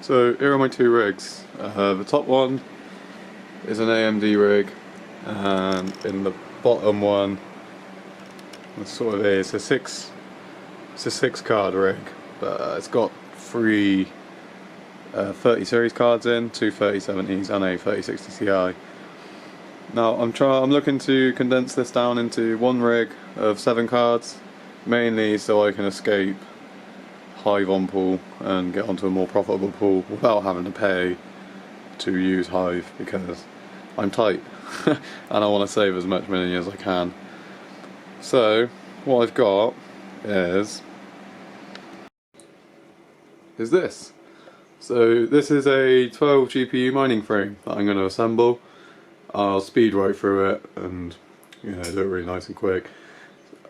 So here are my two rigs. The top one is an AMD rig, and in the bottom one, it's a six card rig, but it's got three 30 series cards in, two 3070s and a 3060 Ti. Now I'm looking to condense this down into one rig of 7 cards, mainly so I can escape Hive on pool and get onto a more profitable pool without having to pay to use Hive, because I'm tight and I want to save as much money as I can. So what I've got is this. So this is a 12 GPU mining frame that I'm going to assemble. I'll speed right through it and do it really nice and quick.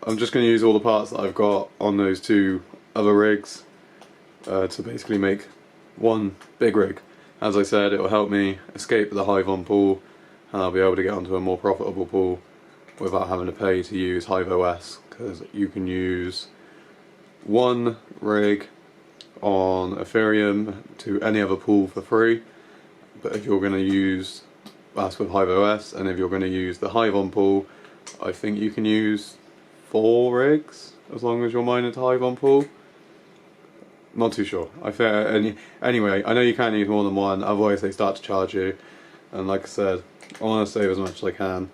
I'm just going to use all the parts that I've got on those two other rigs to basically make one big rig. As I said, it will help me escape the Hive on pool, and I'll be able to get onto a more profitable pool without having to pay to use HiveOs, because you can use one rig on Ethereum to any other pool for free, but if you're going to use that's with HiveOs, and if you're going to use the Hive on pool, I think you can use 4 rigs as long as you're mining to Hive on pool. Not too sure. Anyway, I know you can't use more than one, otherwise they start to charge you. And like I said, I want to save as much as I can,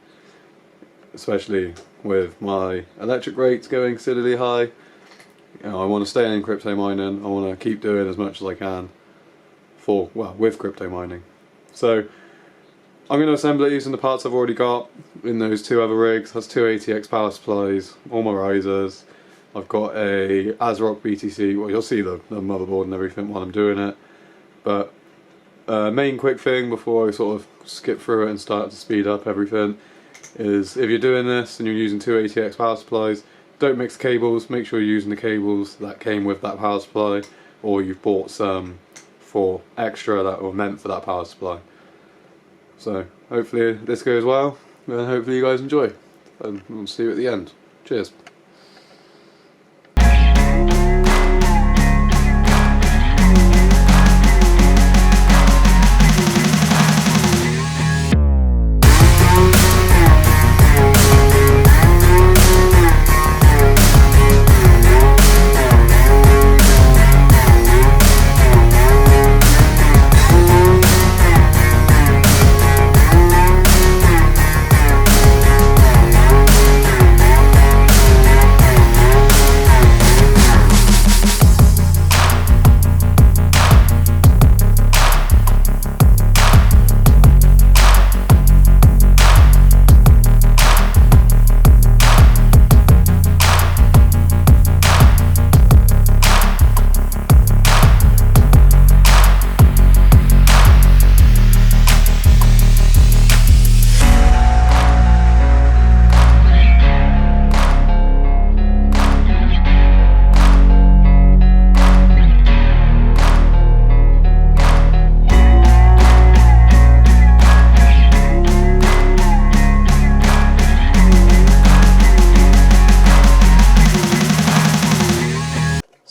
especially with my electric rates going silly high. I want to stay in crypto mining. I want to keep doing as much as I can with crypto mining. So I'm going to assemble it using the parts I've already got in those two other rigs. That's two ATX power supplies, all my risers. I've got a ASRock BTC, well, you'll see the motherboard and everything while I'm doing it. But main quick thing before I sort of skip through it and start to speed up everything is, if you're doing this and you're using two ATX power supplies, don't mix cables. Make sure you're using the cables that came with that power supply, or you've bought some for extra that were meant for that power supply. So hopefully this goes well, and hopefully you guys enjoy, and we'll see you at the end. Cheers.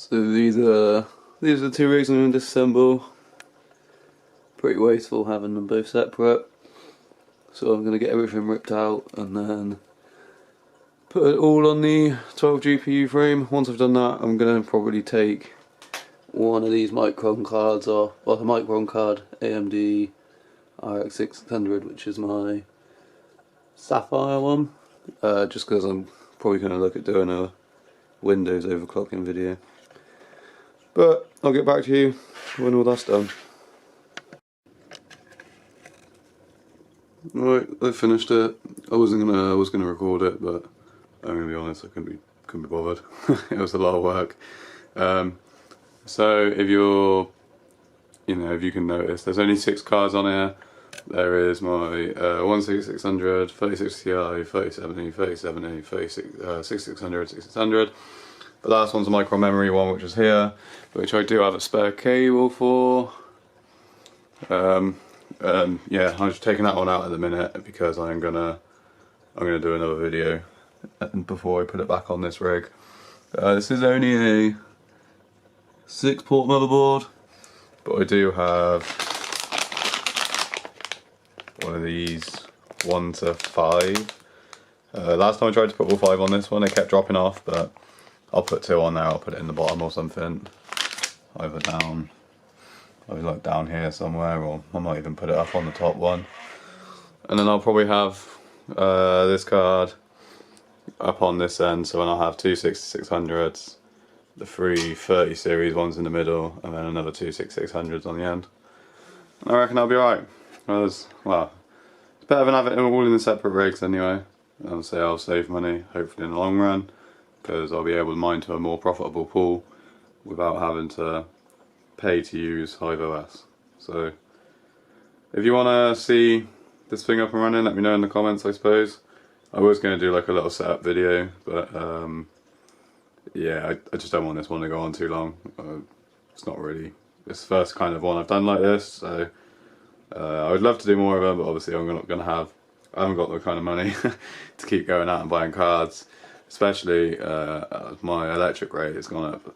So these are the two rigs I'm going to disassemble. Pretty wasteful having them both separate. So I'm going to get everything ripped out and then put it all on the 12 GPU frame. Once I've done that, I'm going to probably take one of these Micron cards off, well, the Micron card, AMD RX 600, which is my Sapphire one, just because I'm probably going to look at doing a Windows overclocking video. But I'll get back to you when all that's done. Right, I finished it. I was gonna record it, but I'm gonna be honest, I couldn't be bothered. It was a lot of work. So if if you can notice, there's only 6 cards on here. There is my 16600, 3060 Ti, 3070, 3070, 6600, 6600. The last one's a micro memory one, which is here, which I do have a spare cable for. Yeah, I'm just taking that one out at the minute because I'm gonna do another video before I put it back on this rig. This is only a 6-port motherboard, but I do have one of these 1 to 5. Last time I tried to put all 5 on this one, it kept dropping off, but I'll put 2 on there. I'll put it in the bottom or something, either like down here somewhere, or I might even put it up on the top one. And then I'll probably have this card up on this end, so when I have 2 6600s, the 3 30 series ones in the middle, and then another 2 6600s on the end. And I reckon I'll be right. Well, it's better than having it all in the separate rigs anyway. I'll say I'll save money, hopefully in the long run, because I'll be able to mine to a more profitable pool without having to pay to use HiveOs. So if you want to see this thing up and running, let me know in the comments, I suppose. I was going to do like a little setup video, but yeah, I just don't want this one to go on too long. It's not really this first kind of one I've done like this, so I would love to do more of them, but obviously I haven't got the kind of money to keep going out and buying cards, especially my electric rate has gone up.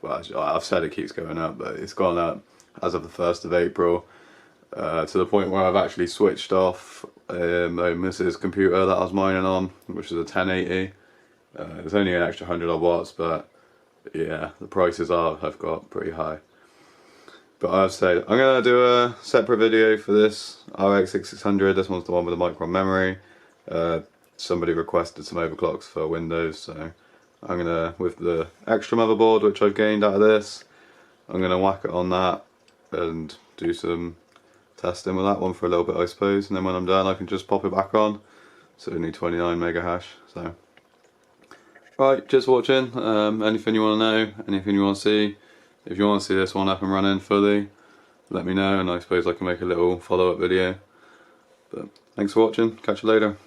Well, I've said it keeps going up, but it's gone up as of the 1st of April to the point where I've actually switched off my missus' computer that I was mining on, which is a 1080. It's only an extra 100 odd watts, but yeah, the prices have got pretty high. But I've said I'm going to do a separate video for this RX 6600. This one's the one with the Micron memory. Somebody requested some overclocks for Windows, so I'm going to, with the extra motherboard which I've gained out of this, I'm going to whack it on that and do some testing with that one for a little bit, I suppose, and then when I'm done I can just pop it back on. So only 29 mega hash. So right, just watching. Anything you want to know, anything you want to see, if you want to see this one up and running fully, let me know, and I suppose I can make a little follow-up video. But thanks for watching, catch you later.